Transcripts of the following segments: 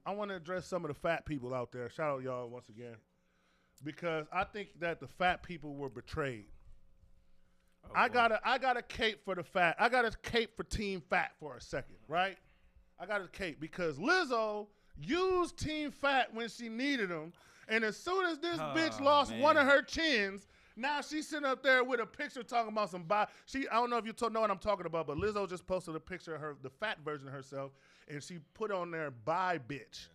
I want to address some of the fat people out there. Shout out y'all once again, because I think that the fat people were betrayed. Oh, I gotta cape for the fat. I gotta cape for Team Fat for a second, right? I gotta cape because Lizzo used Team Fat when she needed them, and as soon as this bitch lost one of her chins, now she's sitting up there with a picture talking about some I don't know if you know what I'm talking about, but Lizzo just posted a picture of the fat version of herself, and she put on there "bye bitch."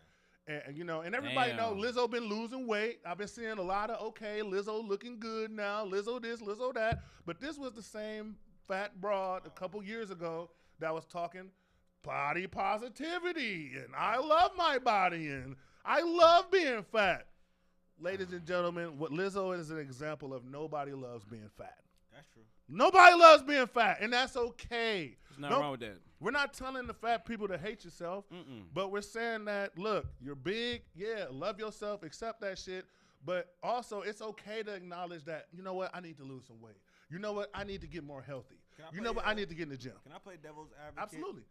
And you know, and everybody know Lizzo been losing weight. I've been seeing a lot of Lizzo looking good now, Lizzo this, Lizzo that. But this was the same fat broad a couple years ago that was talking body positivity and I love my body and I love being fat. Ladies and gentlemen, what Lizzo is an example of nobody loves being fat. That's true. Nobody loves being fat, and that's okay. There's nothing wrong with that. We're not telling the fat people to hate yourself, but we're saying that, look, you're big, yeah, love yourself, accept that shit, but also it's okay to acknowledge that, you know what, I need to lose some weight. You know what, I need to get more healthy. You know what, I need to get in the gym. Can I play devil's advocate? Absolutely.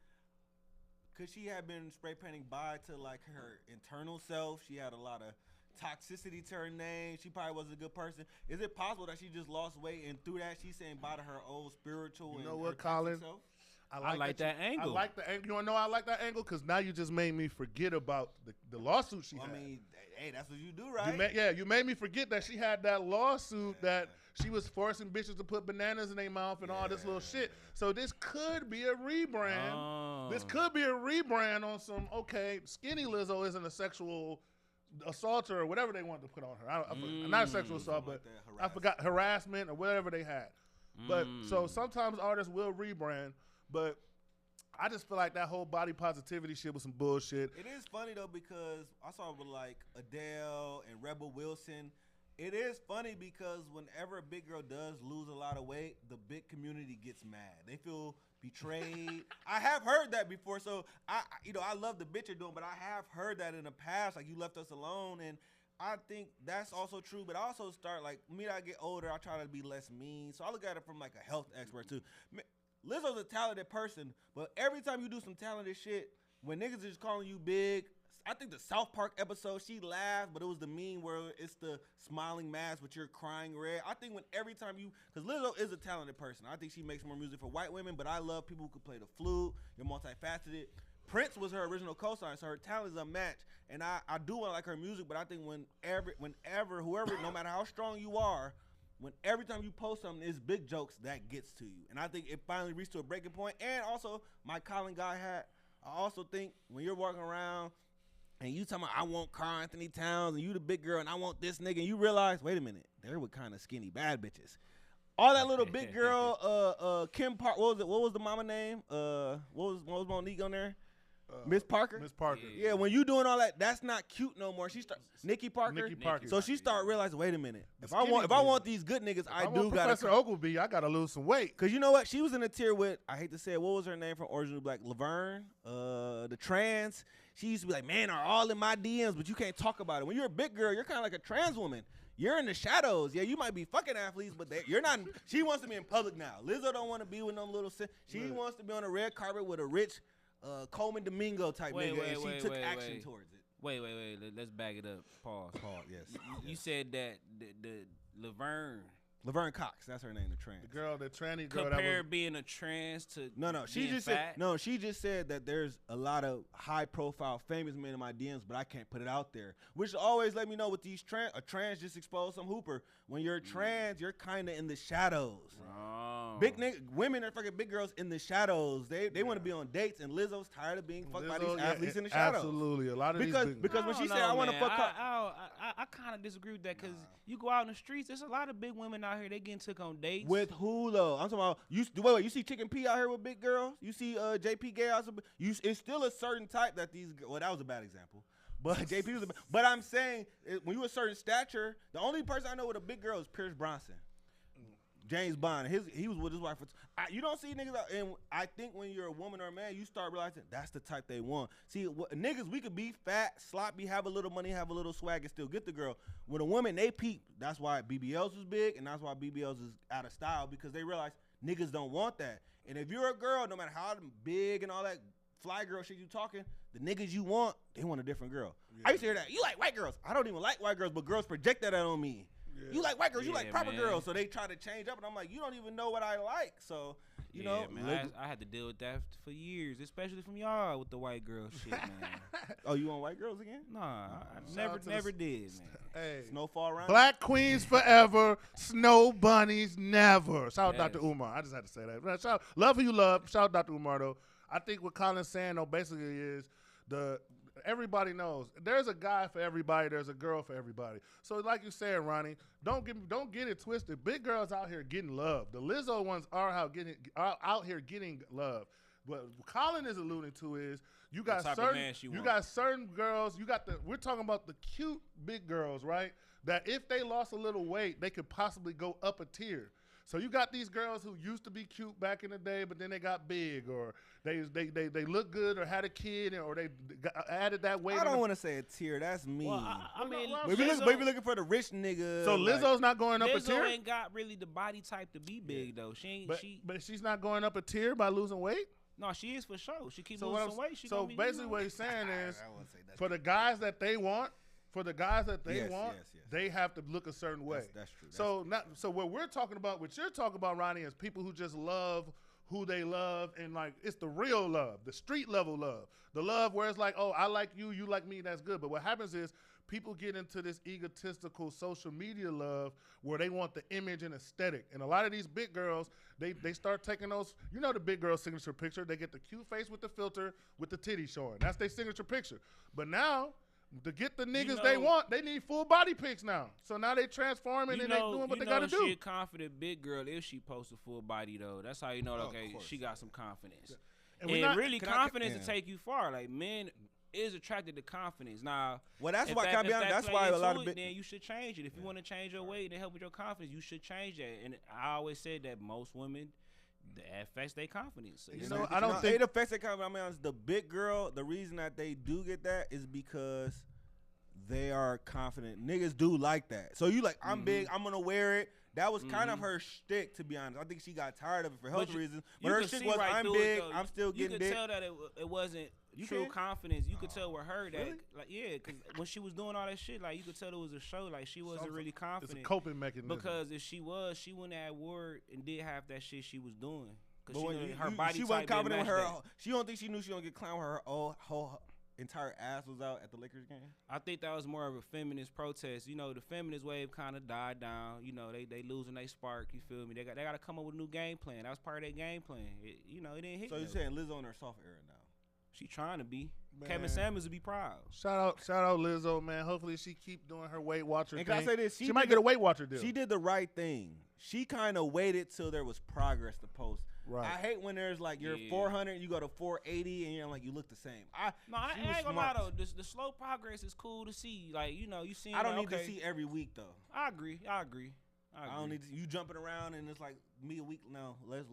Because she had been spray painting bye to like her internal self. She had a lot of toxicity to her name. She probably wasn't a good person. Is it possible that she just lost weight and through that she's saying bye to her old spiritual You know and what, her Colin? self? I like that angle. I like the angle. You want to know why I like that angle? Because now you just made me forget about the lawsuit she had. I mean, hey, that's what you do, right? You made me forget that she had that lawsuit that she was forcing bitches to put bananas in their mouth and all this little shit. So this could be a rebrand. Oh. This could be a rebrand on some, skinny Lizzo isn't a sexual assaulter or whatever they wanted to put on her. Not a sexual assault, but I forgot harassment or whatever they had. But so sometimes artists will rebrand, but I just feel like that whole body positivity shit was some bullshit. It is funny though because I saw it with like Adele and Rebel Wilson. It is funny because whenever a big girl does lose a lot of weight, the big community gets mad. They feel betrayed. I have heard that before, so I love the bitch you're doing, but I have heard that in the past, like you left us alone, and I think that's also true. But I also start like I get older, I try to be less mean, so I look at it from like a health expert too. Lizzo's a talented person, but every time you do some talented shit, when niggas is calling you big, I think the South Park episode, she laughed, but it was the meme where it's the smiling mask, but you're crying red. I think because Lizzo is a talented person. I think she makes more music for white women, but I love people who can play the flute. You're multifaceted. Prince was her original co-star, so her talent is unmatched. And I do want to like her music, but I think whenever, whoever, no matter how strong you are, every time you post something, it's big jokes that gets to you. And I think it finally reached to a breaking point. And also, my Colin guy hat, I also think when you're walking around and you talking about, I want Karl Anthony Towns, and you the big girl, and I want this nigga, and you realize, wait a minute, they're with kind of skinny bad bitches. All that little big girl, Kim Park, what was the mama name? What was Monique on there? Miss Parker? Miss Parker. Yeah, when you doing all that, that's not cute no more. She start Nikki Parker. Nikki Parker. So she start realizing, wait a minute. If I want these good niggas, I do gotta. Professor Ogilvy, I gotta lose some weight. Cause you know what? She was in a tier with, I hate to say it, what was her name from Orange is the Black? Laverne, the trans. She used to be like, man, are all in my DMs, but you can't talk about it. When you're a big girl, you're kind of like a trans woman. You're in the shadows. Yeah, you might be fucking athletes, but you're not. She wants to be in public now. Lizzo don't want to be with no little. She wants to be on a red carpet with a rich Coleman Domingo type nigga, and she took action towards it. Wait. Let's back it up. Pause. Yes. You said that the Laverne Cox, that's her name, The tranny girl. Compare being a trans to She just said that there's a lot of high profile famous men in my DMs, but I can't put it out there. Which always let me know with these a trans just exposed some hooper. When you're trans, you're kind of in the shadows. Oh. Women are fucking big girls in the shadows. They want to be on dates, and Lizzo's tired of being fucked by these athletes in the shadows. Absolutely, a lot of because when she said I want to fuck her, I kind of disagree with that because you go out in the streets, there's a lot of big women out here. They getting took on dates. With who though? I'm talking about you see Chicken P out here with big girls. You see JP Gay out. It's still a certain type that these. Well, that was a bad example. But JP was. But I'm saying when you a certain stature, the only person I know with a big girl is Pierce Bronson. James Bond. He was with his wife. You don't see niggas out, and I think when you're a woman or a man, you start realizing that's the type they want. See, niggas, we could be fat, sloppy, have a little money, have a little swag, and still get the girl. With a woman, they peep. That's why BBLs was big, and that's why BBLs is out of style, because they realize niggas don't want that. And if you're a girl, no matter how big and all that fly girl shit you talking, the niggas you want, they want a different girl. I used to hear that. You like white girls. I don't even like white girls, but girls project that on me. Yeah. You like white girls. You like proper girls. So they try to change up, and I'm like, you don't even know what I like. So, you know. Man, I had to deal with that for years, especially from y'all with the white girl shit, man. Oh, you want white girls again? Nah, I never did, man. Hey, Snowfall around. Black queens forever, snow bunnies never. Shout out Dr. Umar. I just had to say that. Love who you love. Shout out Dr. Umar though. I think what Colin's saying though basically is everybody knows there's a guy for everybody, there's a girl for everybody. So like you said, Ronnie, don't get it twisted. Big girls out here getting love. The Lizzo ones are out here getting love. What Colin is alluding to is you got certain girls. We're talking about the cute big girls, right? That if they lost a little weight, they could possibly go up a tier. So you got these girls who used to be cute back in the day, but then they got big, or they look good, or had a kid, or they added that weight. I don't want to say a tier. That's mean. Well, I mean, maybe looking for the rich nigga. So Lizzo's not going up a tier. Lizzo ain't got really the body type to be big though. But she's not going up a tier by losing weight. No, she is for sure. She keeps losing weight. So basically, what he's saying is, for the guys that they want, they have to look a certain way. That's true. So what we're talking about, what you're talking about, Ronnie, is people who just love who they love, and like it's the real love, the street level love, the love where it's like, oh, I like you, you like me, that's good. But what happens is people get into this egotistical social media love where they want the image and aesthetic. And a lot of these big girls, they start taking those, you know, the big girl signature picture. They get the cute face with the filter with the titty showing. That's their signature picture. But now, to get the niggas they want, they need full body pics now. So now they transforming and they doing what they got to do. She a confident big girl if she posts a full body though. That's how you know, okay, she got some confidence. And really confidence to take you far. Like men is attracted to confidence. Now, well, that's why that's why a lot of then you should change it. If you want to change your weight and help with your confidence, you should change that. And I always said that most women, that affects their confidence. So, you know, I don't think it affects their confidence. I mean, the big girl, the reason that they do get that is because they are confident. Niggas do like that. So you like, I'm big, I'm gonna wear it. That was kind of her shtick, to be honest. I think she got tired of it for health reasons. But her shtick was, I'm big, I'm still getting dick. You could tell that it wasn't true confidence. You could tell with her that, because when she was doing all that shit, like you could tell it was a show. Like she wasn't really confident. It's a coping mechanism. Because if she was, she wouldn't have word and did half that shit she was doing. But her body she wasn't confident with her. She don't think she knew she gonna get clowned with her whole entire ass was out at the Lakers game. I think that was more of a feminist protest. You know, the feminist wave kind of died down. You know, they losing their spark. You feel me? They got to come up with a new game plan. That was part of their game plan. It didn't hit. So you're saying Lizzo in her soft era now? She trying to be. Man. Kevin Samuels would be proud. Shout out Lizzo, man. Hopefully she keep doing her Weight Watcher thing. Can I say this? She might get a Weight Watcher deal. She did the right thing. She kind of waited till there was progress to post. Right. I hate when there's like you're 400, you go to 480, and you're like you look the same. I ain't gonna lie though. The slow progress is cool to see. Like you see. I don't need to see every week though. I agree. I don't need you jumping around and it's like me a week. No, let's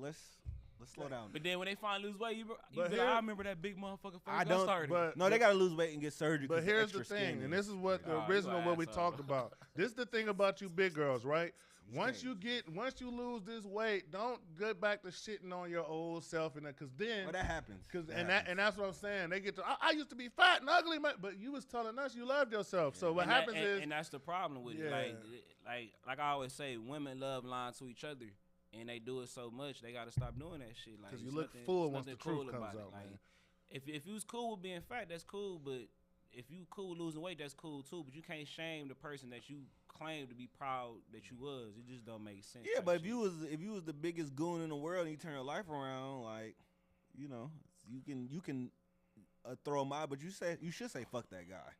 slow down. But then when they finally lose weight, you be like, I remember that big motherfucker first started. No, they gotta lose weight and get surgery. But here's the thing, and this is what the original what we talked about. This is the thing about you big girls, right? Once you lose this weight, don't get back to shitting on your old self and that, because then that happens. And that's what I'm saying. They get to I used to be fat and ugly, man, but you was telling us you loved yourself. So what happens is, and that's the problem with it. Like I always say, women love lying to each other, and they do it so much they got to stop doing that shit. Like because you look full once the truth comes out. Like, if you was cool with being fat, that's cool, but if you cool with losing weight, that's cool too. But you can't shame the person that you claim to be proud that you was. It just don't make sense. Yeah, but if you was the biggest goon in the world and you turn your life around, like, you can throw him out, but you should say fuck that guy.